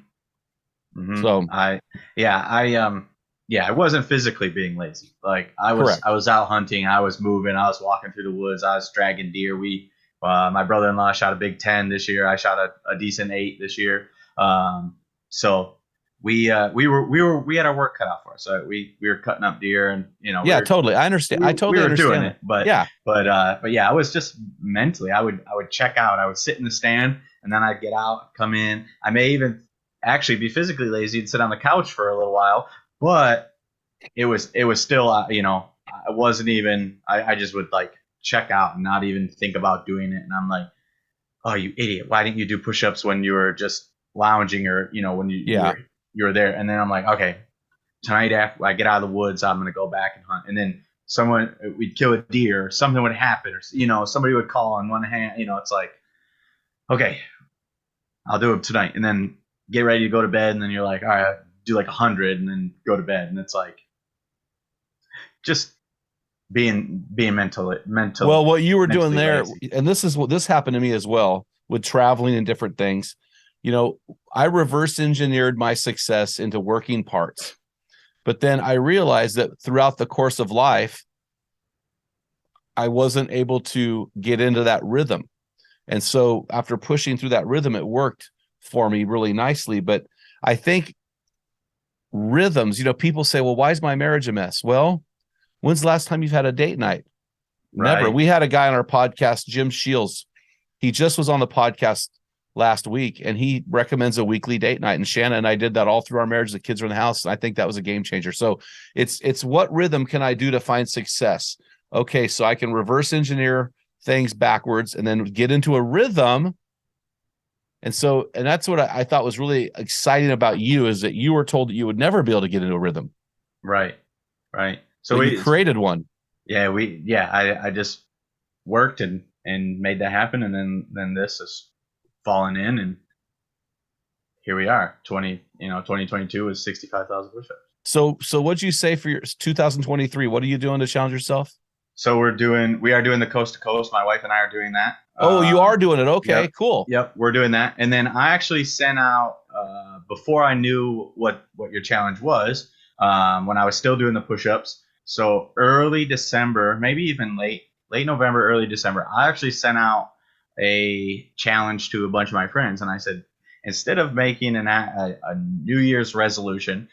Mm-hmm. So I wasn't physically being lazy. Like I was out hunting, I was moving, I was walking through the woods, I was dragging deer. My brother-in-law shot a big 10 this year. I shot a decent 8 this year. So we had our work cut out for us. So we were cutting up deer and totally. I understand. I totally understand doing it. But I was just mentally, I would check out. I would sit in the stand and then I'd get out, come in. I may even actually be physically lazy and sit on the couch for a little while, but it was still, I wasn't even. I just would like check out and not even think about doing it. And I'm like, oh, you idiot! Why didn't you do push-ups when you were just lounging, or when you were there? And then I'm like, okay, tonight after I get out of the woods, I'm gonna go back and hunt. And then we'd kill a deer, or something would happen, or somebody would call on one hand. It's like, okay, I'll do it tonight, and then get ready to go to bed, and then you're like, all right, do like 100, and then go to bed, and it's like just being mental. Well, what you were doing there, lazy. and this happened to me as well with traveling and different things. I reverse engineered my success into working parts, but then I realized that throughout the course of life, I wasn't able to get into that rhythm. And so after pushing through that rhythm, it worked for me really nicely. But I think rhythms, people say, well, why is my marriage a mess? Well, when's the last time you've had a date night? Never. Right. We had a guy on our podcast, Jim Shields. He just was on the podcast last week, and he recommends a weekly date night. And Shanna and I did that all through our marriage. The kids were in the house, and I think that was a game changer. So it's what rhythm can I do to find success? Okay, so I can reverse engineer things backwards and then get into a rhythm. And that's what I thought was really exciting about you, is that you were told that you would never be able to get into a rhythm. Right. So we created one. Yeah, I just worked and made that happen, and then this has fallen in, and here we are. 2022 is 65,000 push-ups. So what'd you say for your 2023? What are you doing to challenge yourself? So we are doing the coast to coast. My wife and I are doing that. Oh, you are doing it. Okay, yep, cool. Yep, we're doing that. And then I actually sent out before I knew what your challenge was, when I was still doing the push-ups. So early December, maybe even late November, early December, I actually sent out a challenge to a bunch of my friends, and I said, instead of making a New Year's resolution,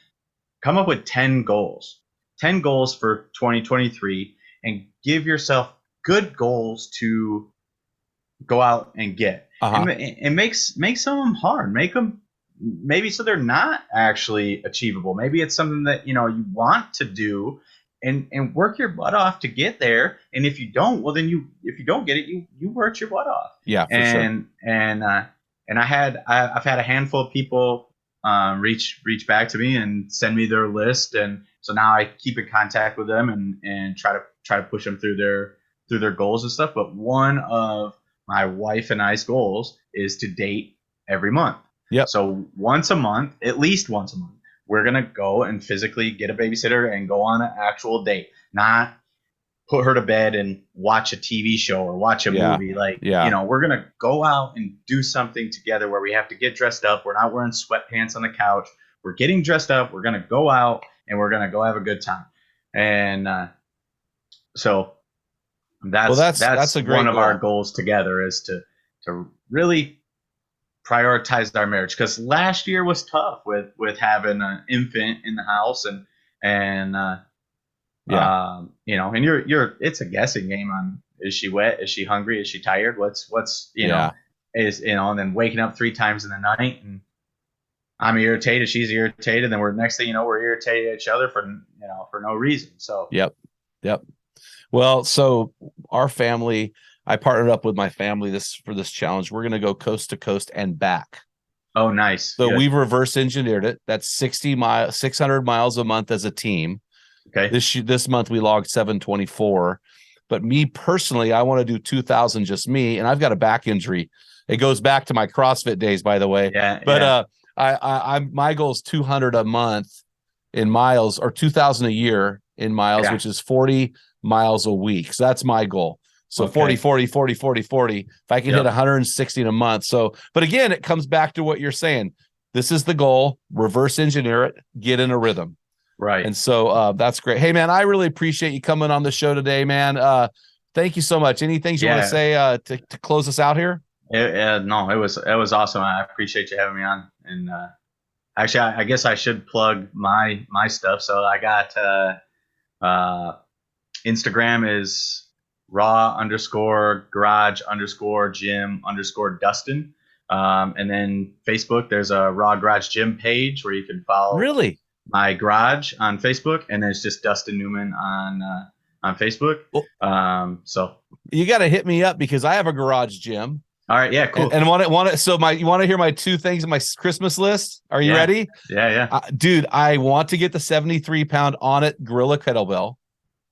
come up with 10 goals for 2023, and give yourself good goals to go out and get. And make some of them hard. Make them maybe so they're not actually achievable. Maybe it's something that you want to do, and work your butt off to get there. And if you don't, well, then if you don't get it, you worked your butt off. Yeah, for sure. And I've had a handful of people reach back to me and send me their list, and so now I keep in contact with them and try to push them through their goals and stuff. But one of my wife and I's goals is to date every month. Yep. So at least once a month, we're gonna go and physically get a babysitter and go on an actual date, not put her to bed and watch a TV show or watch a movie. We're gonna go out and do something together where we have to get dressed up. We're not wearing sweatpants on the couch. We're getting dressed up. We're gonna go out and we're gonna go have a good time. And so that's a great one of our goals together, is to really prioritize our marriage, because last year was tough with having an infant in the house, and it's a guessing game on, is she wet, is she hungry, is she tired, what's and then waking up 3 times in the night, and I'm irritated, she's irritated, and then next thing you know, we're irritated at each other for no reason. So yep. Well, so our family, I partnered up with my family for this challenge. We're going to go coast to coast and back. Oh, nice. So we've reverse engineered it. That's 600 miles a month as a team. Okay. This month we logged 724. But me personally, I want to do 2,000, just me, and I've got a back injury. It goes back to my CrossFit days, by the way. Yeah. But my goal is 200 a month in miles, or 2,000 a year in miles, which is 40 miles a week. So that's my goal. So okay. 40. If I can hit 160 in a month. So, but again, it comes back to what you're saying. This is the goal. Reverse engineer it. Get in a rhythm. Right. And so that's great. Hey, man, I really appreciate you coming on the show today, man. Thank you so much. Anything you want to say to close us out here? No, it was awesome. I appreciate you having me on. And actually, I guess I should plug my stuff. So I got Instagram is raw_garage_gym_Dustin. And then Facebook, there's a Raw Garage Gym page where you can follow my garage on Facebook. And then it's just Dustin Newman on Facebook. So you got to hit me up because I have a garage gym. all right, yeah, cool. And want to so you want to hear my 2 things in my Christmas list? Are you ready? Yeah. Dude, I want to get the 73-pound On It Gorilla kettlebell.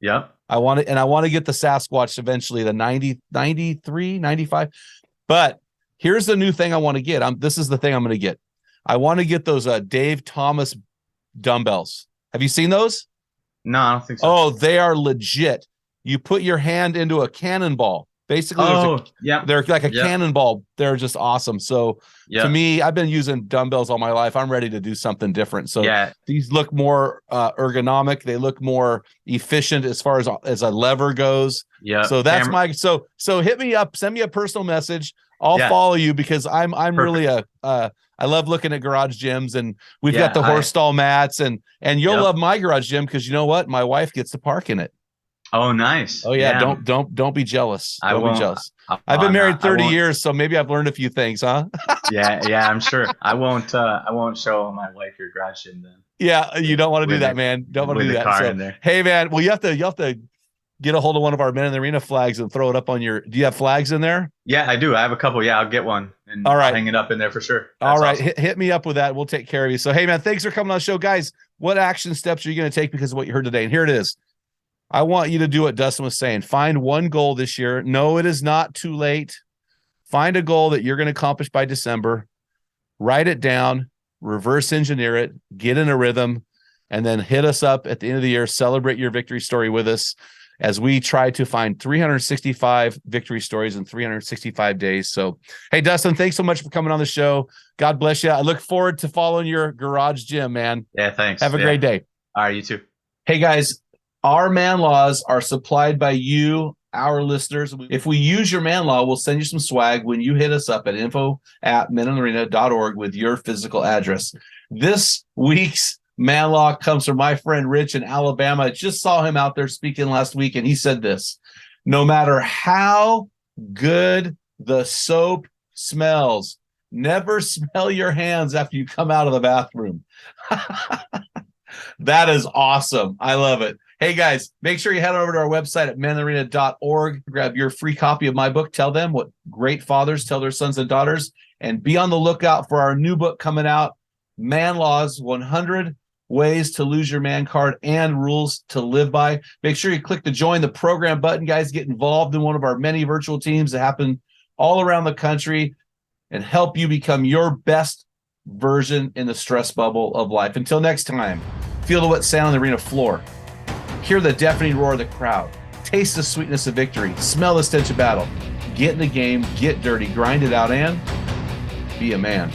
Yep. I want to get the Sasquatch eventually, the 90, 93, 95. But here's the new thing I want to get. This is the thing I'm going to get. I want to get those Dave Thomas dumbbells. Have you seen those? No, I don't think so. Oh, they are legit. You put your hand into a cannonball. Basically, they're like a cannonball. They're just awesome. So to me, I've been using dumbbells all my life. I'm ready to do something different. So these look more ergonomic. They look more efficient as far as a lever goes. Yeah. So that's so hit me up. Send me a personal message. I'll follow you because I'm really I love looking at garage gyms, and we've got the horse stall mats, and you'll love my garage gym because you know what? My wife gets to park in it. Oh, nice. Oh yeah. Don't be jealous. Don't be jealous. I've been married 30 years, so maybe I've learned a few things, huh? yeah, I'm sure. I won't show my wife your garage gym then. Yeah, you don't want to do that, man. Don't want to do that. So, hey man, well you have to get a hold of one of our Men in the Arena flags and throw it up on your. Do you have flags in there? Yeah, I do. I have a couple. Yeah, I'll get one and hang it up in there for sure. All right, awesome. Hit me up with that. We'll take care of you. So hey man, thanks for coming on the show, guys. What action steps are you going to take because of what you heard today? And here it is. I want you to do what Dustin was saying. Find one goal this year. No, it is not too late. Find a goal that you're going to accomplish by December. Write it down, reverse engineer it, get in a rhythm, and then hit us up at the end of the year. Celebrate your victory story with us as we try to find 365 victory stories in 365 days. So, hey, Dustin, thanks so much for coming on the show. God bless you. I look forward to following your garage gym, man. Yeah, thanks. Have a great day. All right, you too. Hey, guys. Our man laws are supplied by you, our listeners. If we use your man law, we'll send you some swag when you hit us up at info@meninthearena.org with your physical address. This week's man law comes from my friend Rich in Alabama. I just saw him out there speaking last week, and he said this: no matter how good the soap smells, never smell your hands after you come out of the bathroom. That is awesome. I love it. Hey, guys, make sure you head over to our website at meninthearena.org. Grab your free copy of my book. Tell them what great fathers tell their sons and daughters. And be on the lookout for our new book coming out, Man Laws, 100 Ways to Lose Your Man Card and Rules to Live By. Make sure you click the Join the Program button, guys. Get involved in one of our many virtual teams that happen all around the country and help you become your best version in the stress bubble of life. Until next time, feel the wet sound on the arena floor. Hear the deafening roar of the crowd. Taste the sweetness of victory. Smell the stench of battle. Get in the game, get dirty, grind it out, and be a man.